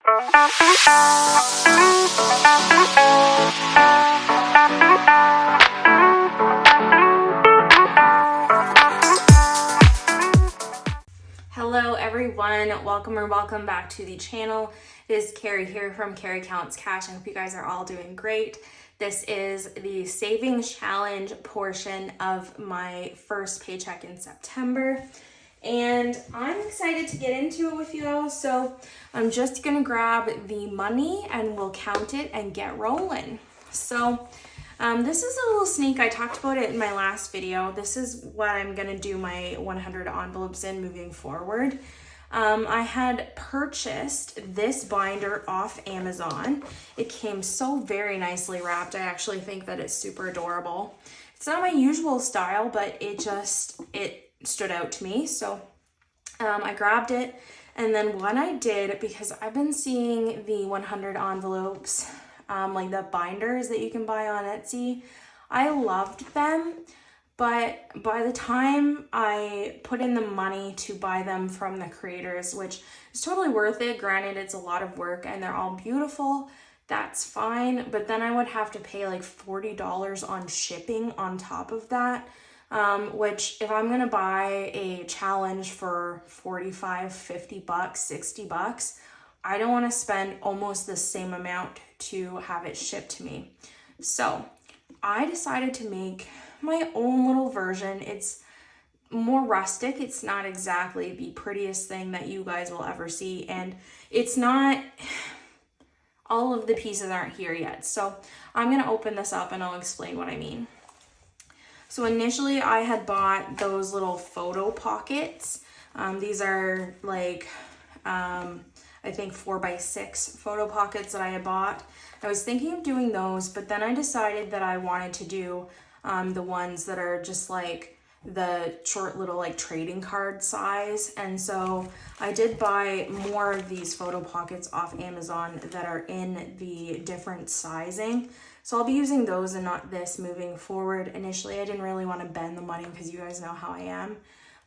Hello everyone, welcome back to the channel. It is Carrie here from Carrie Counts Cash. I hope you guys are all doing great. This is the savings challenge portion of my first paycheck in September. And I'm excited to get into it with you all. So I'm just gonna grab the money and we'll count it and get rolling. So this is a little sneak. I talked about it in my last video. This is what I'm gonna do my 100 envelopes in moving forward. I had purchased this binder off Amazon. It came so very nicely wrapped. I actually think that it's super adorable. It's not my usual style, but it stood out to me. So I grabbed it. And then what I did, because I've been seeing the 100 envelopes, like the binders that you can buy on Etsy, I loved them. But by the time I put in the money to buy them from the creators, which is totally worth it, granted it's a lot of work and they're all beautiful, that's fine. But then I would have to pay like $40 on shipping on top of that. Which if I'm gonna buy a challenge for 45, 50 bucks, 60 bucks, I don't wanna spend almost the same amount to have it shipped to me. So I decided to make my own little version. It's more rustic. It's not exactly the prettiest thing that you guys will ever see. And it's not, all of the pieces aren't here yet. So I'm gonna open this up and I'll explain what I mean. So initially I had bought those little photo pockets. These are like, I think 4x6 photo pockets that I had bought. I was thinking of doing those, but then I decided that I wanted to do the ones that are just like the short little like trading card size. And so I did buy more of these photo pockets off Amazon that are in the different sizing. So I'll be using those and not this moving forward. Initially, I didn't really want to bend the money because you guys know how I am.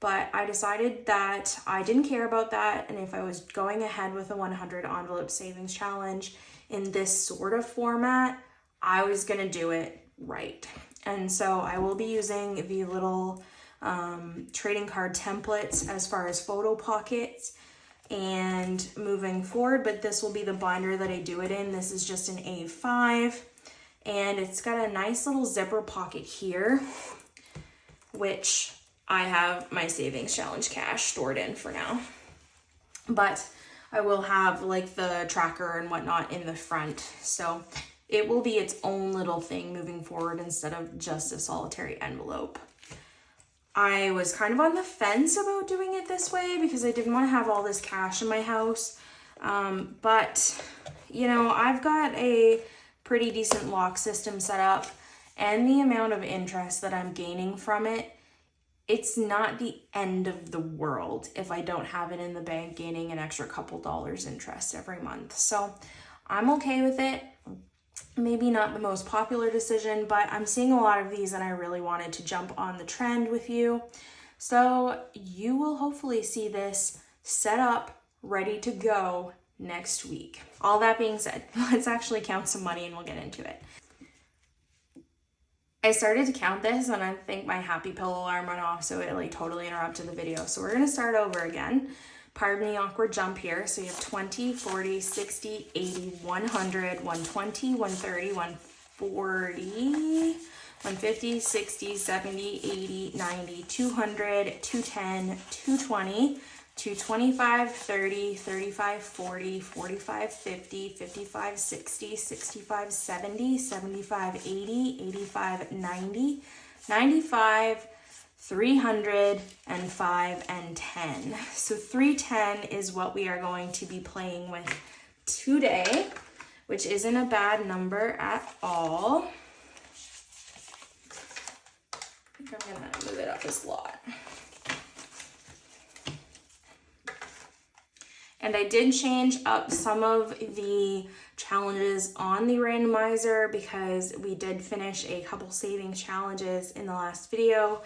But I decided that I didn't care about that. And if I was going ahead with a 100 envelope savings challenge in this sort of format, I was going to do it right. And so I will be using the little trading card templates as far as photo pockets and moving forward. But this will be the binder that I do it in. This is just an A5. And it's got a nice little zipper pocket here, which I have my savings challenge cash stored in for now. But I will have like the tracker and whatnot in the front. So it will be its own little thing moving forward instead of just a solitary envelope. I was kind of on the fence about doing it this way because I didn't want to have all this cash in my house. But you know, I've got a pretty decent lock system set up, and the amount of interest that I'm gaining from it, it's not the end of the world if I don't have it in the bank gaining an extra couple dollars interest every month. So I'm okay with it. Maybe not the most popular decision, but I'm seeing a lot of these and I really wanted to jump on the trend with you. So you will hopefully see this set up, ready to go next week. All that being said, let's actually count some money and we'll get into it. I started to count this and I think my happy pill alarm went off, so it like totally interrupted the video. So we're gonna start over again. Pardon the awkward jump here. So you have 20, 40, 60, 80, 100, 120, 130, 140, 150, 60, 70, 80, 90, 200, 210, 220, 225, 30, 35, 40, 45, 50, 55, 60, 65, 70, 75, 80, 85, 90, 95, 300, and 5, and 10. So 310 is what we are going to be playing with today, which isn't a bad number at all. I think I'm gonna move it up a lot. And I did change up some of the challenges on the randomizer because we did finish a couple savings challenges in the last video.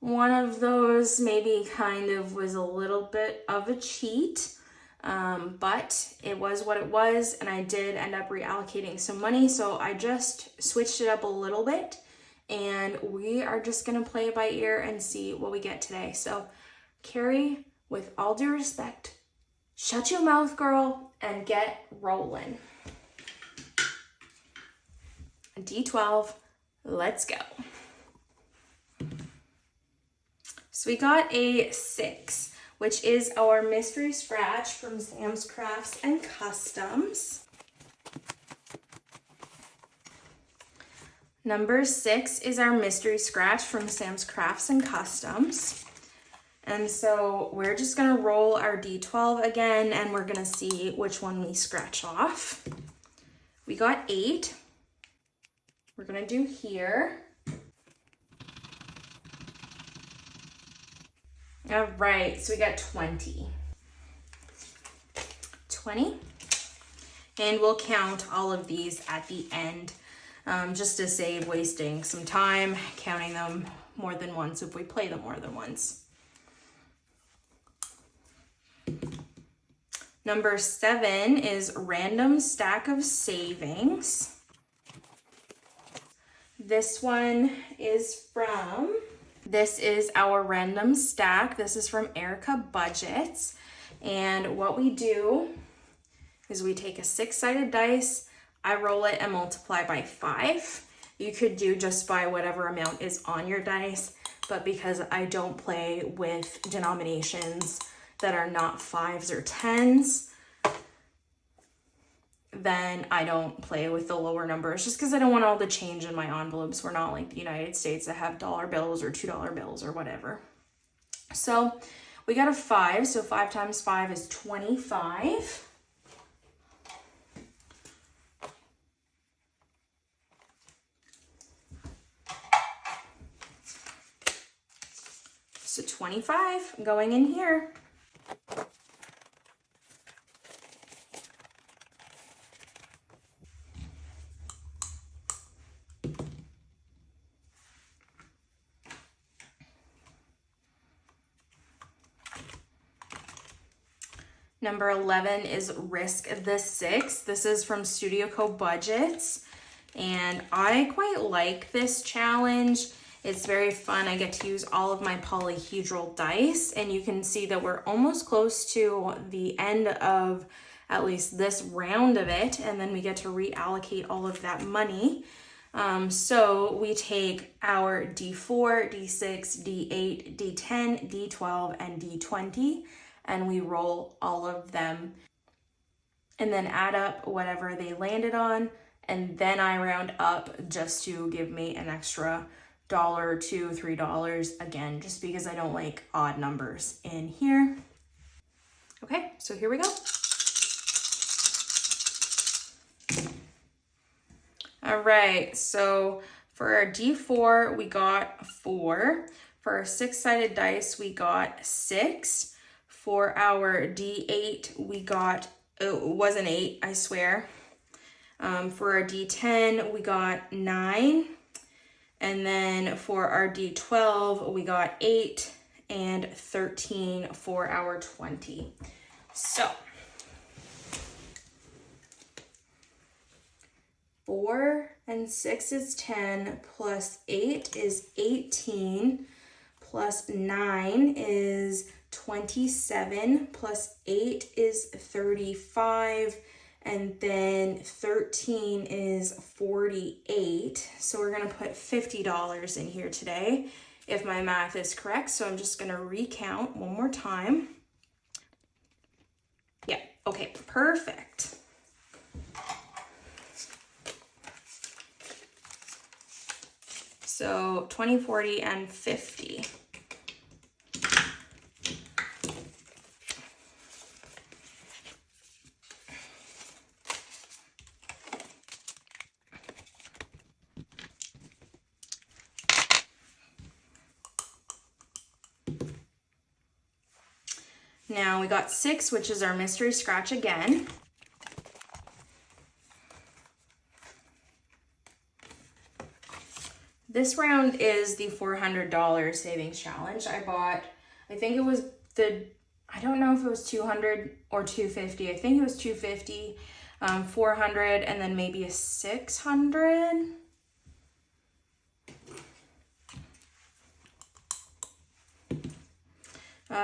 One of those maybe kind of was a little bit of a cheat. but it was what it was, and I did end up reallocating some money, so I just switched it up a little bit, and we are just gonna play it by ear and see what we get today. So Carrie, with all due respect, shut your mouth, girl, and get rolling. D12, let's go. So we got a 6, which is our mystery scratch from Sam's Crafts and Customs. Number 6 is our mystery scratch from Sam's Crafts and Customs. And so we're just gonna roll our D12 again, and we're gonna see which one we scratch off. We got 8. We're gonna do here. All right, so we got 20. 20. And we'll count all of these at the end, just to save wasting some time counting them more than once if we play them more than once. Number 7 is random stack of savings. This one is this is our random stack. This is from Erica Budgets. And what we do is we take a 6-sided dice, I roll it and multiply by 5. You could do just by whatever amount is on your dice, but because I don't play with denominations that are not 5s or 10s, then I don't play with the lower numbers just because I don't want all the change in my envelopes. We're not like the United States that have dollar bills or $2 bills or whatever. So we got a 5, so 5 times 5 is 25. So 25 going in here. Number 11 is Risk the 6. This is from Studio Co Budgets, and I quite like this challenge. It's very fun. I get to use all of my polyhedral dice, and you can see that we're almost close to the end of at least this round of it, and then we get to reallocate all of that money. So we take our D4, D6, D8, D10, D12, and D20, and we roll all of them and then add up whatever they landed on, and then I round up just to give me an extra $1, $2, $3, again, just because I don't like odd numbers in here. Okay, so here we go. All right, so for our D4, we got 4. For our 6-sided dice, we got 6. For our D8, we got, it was an 8, I swear. For our D10, we got 9. And then for our D12, we got 8 and 13 for our 20. So 4 and 6 is 10, plus 8 is 18, plus 9 is 27, plus 8 is 35, and then 13 is 48. So we're gonna put $50 in here today, if my math is correct. So I'm just gonna recount one more time. Yeah, okay, perfect. So 20, 40, and 50. Now we got 6, which is our mystery scratch again. This round is the $400 savings challenge. I bought, I think it was the I don't know if it was 200 or 250. I think it was 250, 400, and then maybe a 600.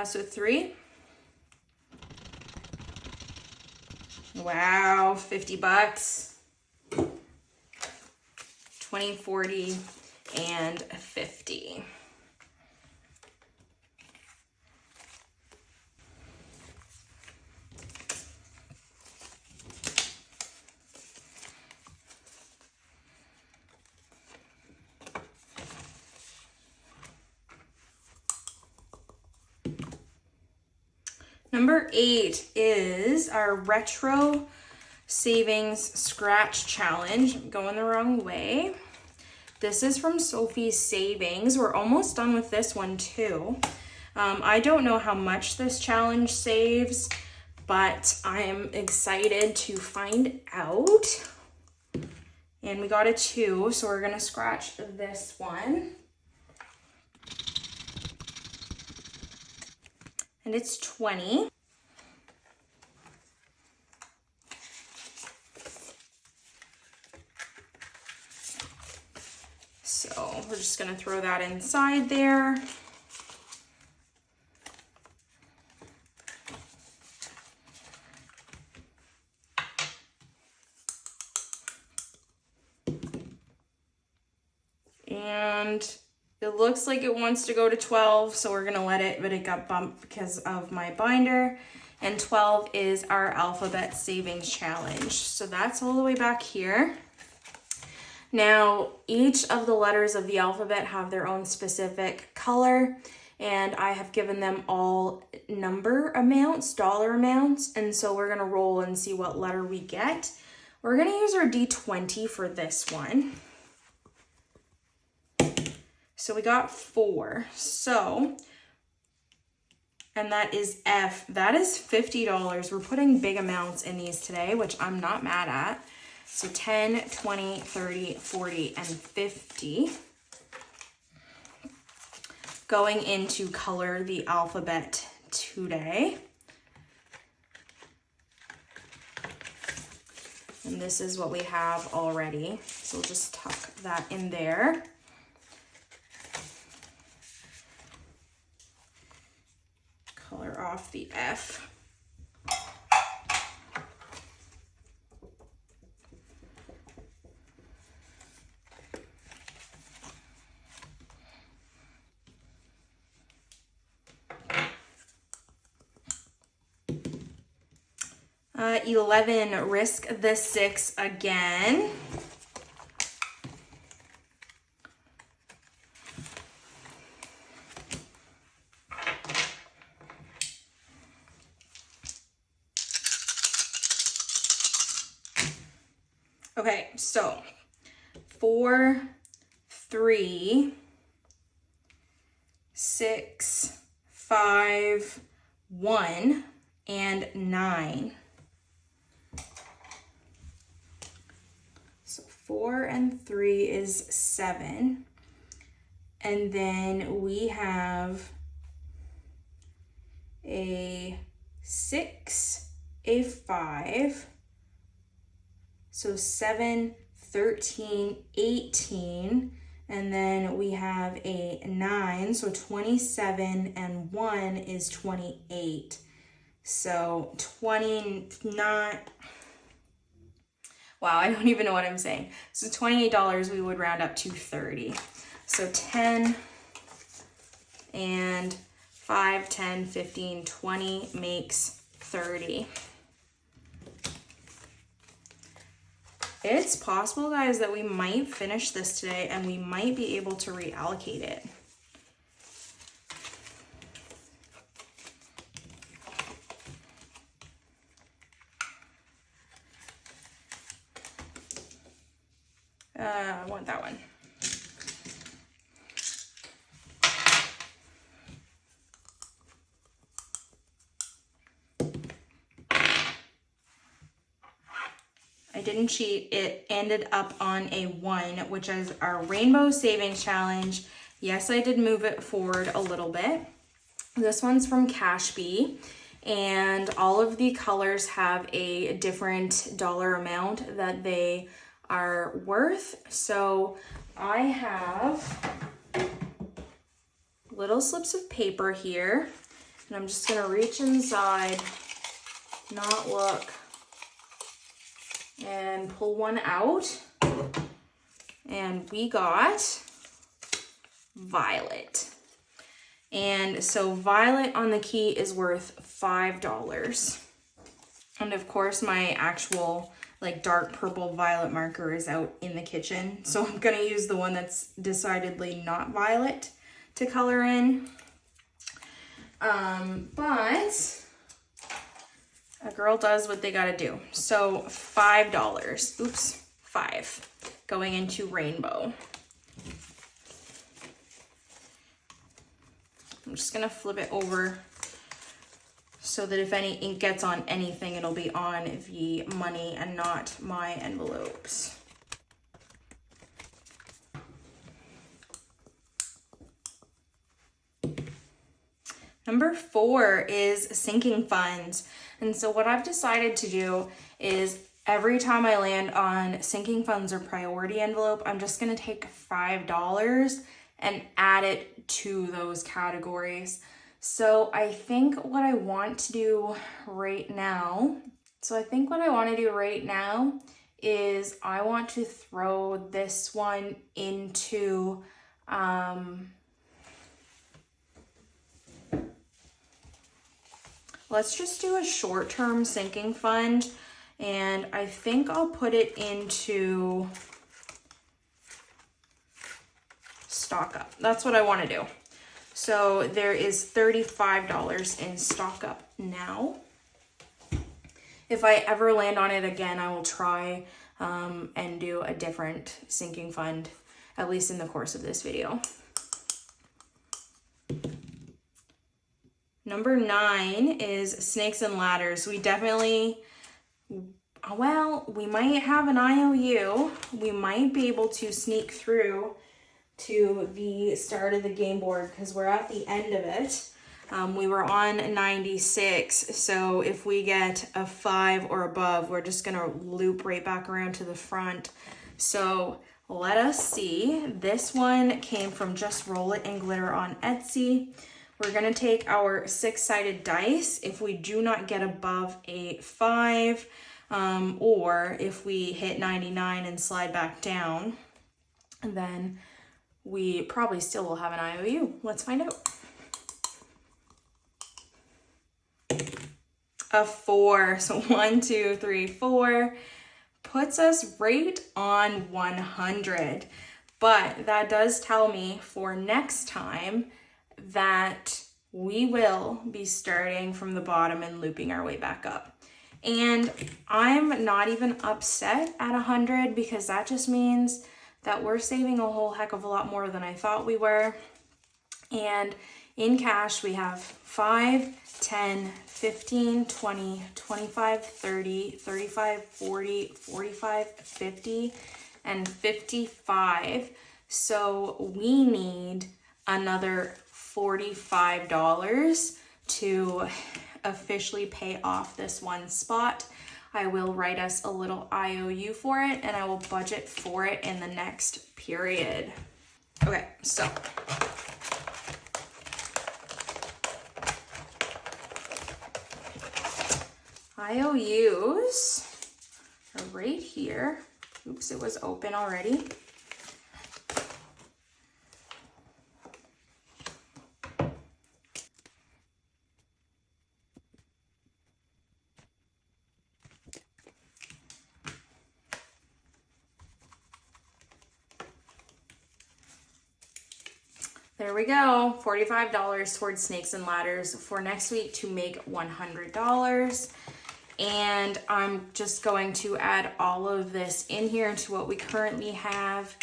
So 3. Wow, 50 bucks. 20, 40, and 50. Number 8 is our retro savings scratch challenge. I'm going the wrong way. This is from Sophie's Savings. We're almost done with this one too. I don't know how much this challenge saves, but I am excited to find out. And we got a 2, so we're gonna scratch this one. And it's 20. So we're just gonna throw that inside there. And it looks like it wants to go to 12, so we're gonna let it, but it got bumped because of my binder. And 12 is our alphabet savings challenge. So that's all the way back here. Now, each of the letters of the alphabet have their own specific color, and I have given them all number amounts, dollar amounts, and so we're gonna roll and see what letter we get. We're gonna use our D20 for this one. So we got 4, and that is F. That is $50. We're putting big amounts in these today, which I'm not mad at. So 10, 20, 30, 40, and 50. Going into color the alphabet today. And this is what we have already. So we'll just tuck that in there. Color off the F. – 11, risk the 6 again. Okay, so 4, 3, 6, 5, 1, and 9. So 4 and 3 is 7. And then we have a 6, a 5. So 7, 13, 18, and then we have a 9, so 27, and 1 is 28. So 29, wow, I don't even know what I'm saying. So $28, we would round up to 30. So 10 and 5, 10, 15, 20 makes 30. It's possible, guys, that we might finish this today and we might be able to reallocate it. I want that one. I didn't cheat. It ended up on a 1, which is our rainbow savings challenge. Yes, I did move it forward a little bit. This one's from Cashbee, and all of the colors have a different dollar amount that they are worth. So I have little slips of paper here, and I'm just gonna reach inside, not look, and pull one out. And we got violet. And so violet on the key is worth $5. And of course my actual like dark purple violet marker is out in the kitchen. So I'm gonna use the one that's decidedly not violet to color in. But a girl does what they gotta do. So $5, oops, 5, going into rainbow. I'm just gonna flip it over so that if any ink gets on anything, it'll be on the money and not my envelopes. Number 4 is sinking funds. And so what I've decided to do is every time I land on sinking funds or priority envelope, I'm just gonna take $5 and add it to those categories. So I think what I want to do right now, is I want to throw this one into, let's just do a short-term sinking fund, and I think I'll put it into stock up. That's what I want to do. So there is $35 in stock up now. If I ever land on it again, I will try and do a different sinking fund, at least in the course of this video. Number 9 is snakes and ladders. We definitely, well, we might have an IOU. We might be able to sneak through to the start of the game board because we're at the end of it. We were on 96, so if we get a 5 or above, we're just gonna loop right back around to the front. So let us see. This one came from Just Roll It and Glitter on Etsy. We're gonna take our 6-sided dice. If we do not get above a 5, or if we hit 99 and slide back down, then we probably still will have an IOU. Let's find out. A 4, so 1, 2, 3, 4 puts us right on 100. But that does tell me for next time that we will be starting from the bottom and looping our way back up. And I'm not even upset at 100 because that just means that we're saving a whole heck of a lot more than I thought we were. And in cash, we have 5, 10, 15, 20, 25, 30, 35, 40, 45, 50, and 55. So we need another $45 to officially pay off this one spot. I will write us a little IOU for it, and I will budget for it in the next period. Okay, so IOUs are right here. Oops, it was open already. There we go, $45 towards snakes and ladders for next week to make $100. And I'm just going to add all of this in here to what we currently have.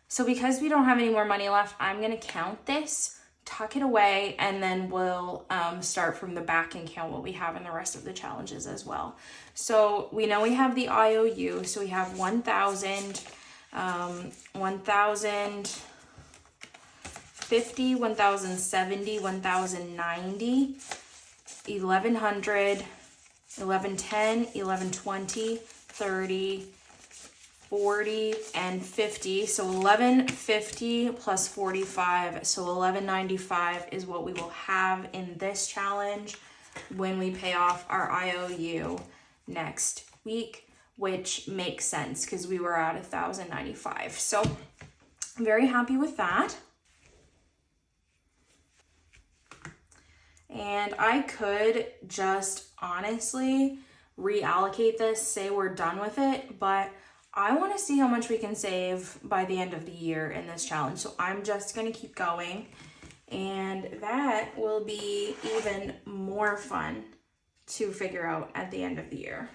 So because we don't have any more money left, I'm gonna count this, tuck it away, and then we'll start from the back and count what we have in the rest of the challenges as well. So we know we have the IOU, so we have 1,000, 1,000, 1050, 1070, 1090, 1100, 1110, 1120, 30, 40, and 50. So 1150 plus 45, so 1195 is what we will have in this challenge when we pay off our IOU next week, which makes sense because we were at 1095. So I'm very happy with that. And I could just honestly reallocate this, say we're done with it, but I want to see how much we can save by the end of the year in this challenge. So I'm just going to keep going, and that will be even more fun to figure out at the end of the year.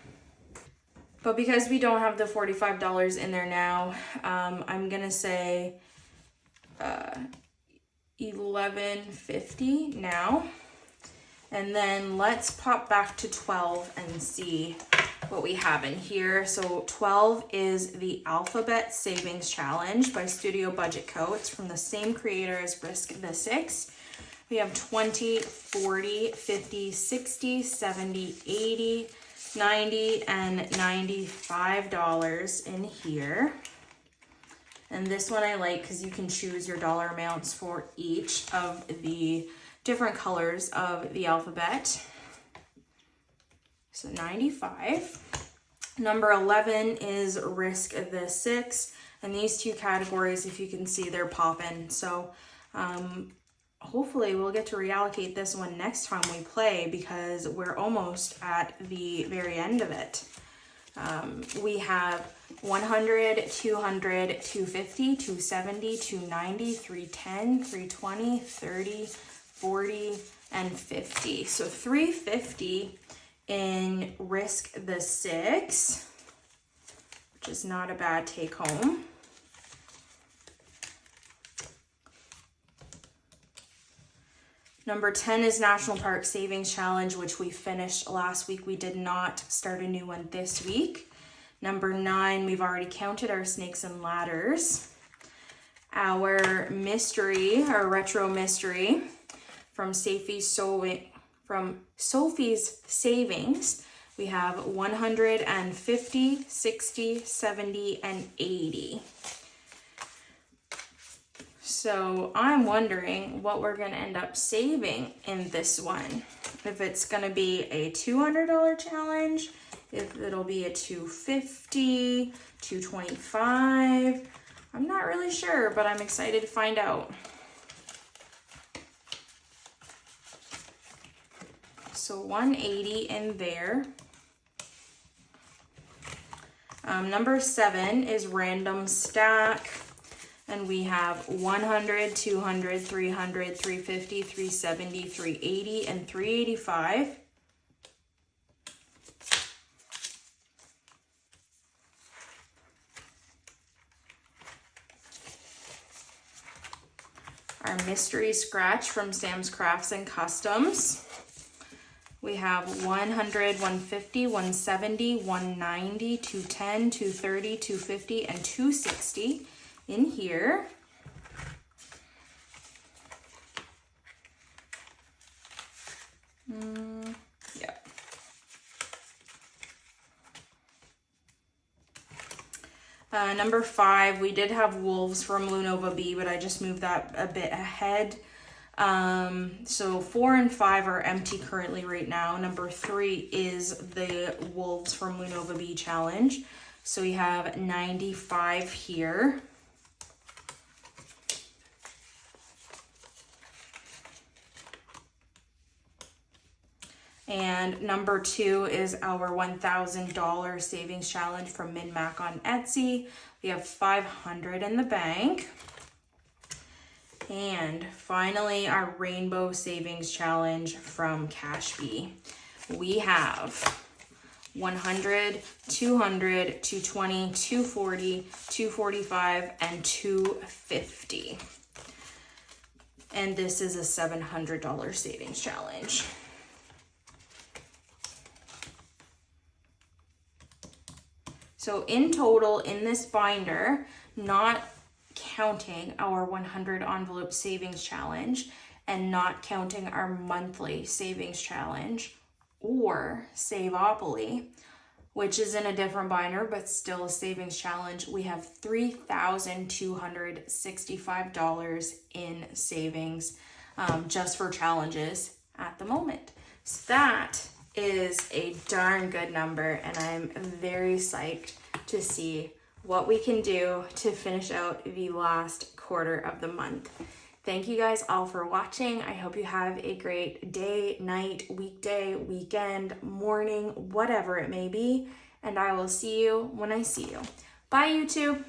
But because we don't have the $45 in there now, I'm going to say $11.50 now. And then let's pop back to 12 and see what we have in here. So 12 is the Alphabet Savings Challenge by Studio Budget Co. It's from the same creator as Risk the Six. We have 20, 40, 50, 60, 70, 80, 90, and $95 in here. And this one I like because you can choose your dollar amounts for each of the different colors of the alphabet. So 95. Number 11 is Risk the Six. And these two categories, if you can see, they're popping. So hopefully we'll get to reallocate this one next time we play because we're almost at the very end of it. We have 100, 200, 250, 270, 290, 310, 320, 30, 40, and 50. So 350 in Risk the Six, which is not a bad take home. Number 10 is National Park Savings Challenge, which we finished last week. We did not start a new one this week. Number 9, we've already counted our snakes and ladders. Our mystery, our retro mystery, from Sophie's Savings, we have 150, 60, 70, and 80. So I'm wondering what we're going to end up saving in this one. If it's going to be a $200 challenge, if it'll be a $250, $225. I'm not really sure, but I'm excited to find out. So 180 in there. Number 7 is Random Stack. And we have 100, 200, 300, 350, 370, 380, and 385. Our mystery scratch from Sam's Crafts and Customs. We have 100, 150, 170, 190, 210, 230, 250, and 260 in here. Yep. Number 5, we did have wolves from Lunova B, but I just moved that a bit ahead. So 4 and 5 are empty currently right now. Number 3 is the wolves from Lunova B challenge. So we have 95 here. And number 2 is our $1,000 savings challenge from MinMac on Etsy. We have 500 in the bank. And finally, our rainbow savings challenge from Cashbee. We have 100, 200, 220, 240, 245, and 250. And this is a $700 savings challenge. So in total, in this binder, not counting our 100 envelope savings challenge and not counting our monthly savings challenge or Saveopoly, which is in a different binder but still a savings challenge, we have $3,265 in savings just for challenges at the moment. So that is a darn good number, and I'm very psyched to see what we can do to finish out the last quarter of the month. Thank you guys all for watching. I hope you have a great day, night, weekday, weekend, morning, whatever it may be. And I will see you when I see you. Bye, YouTube.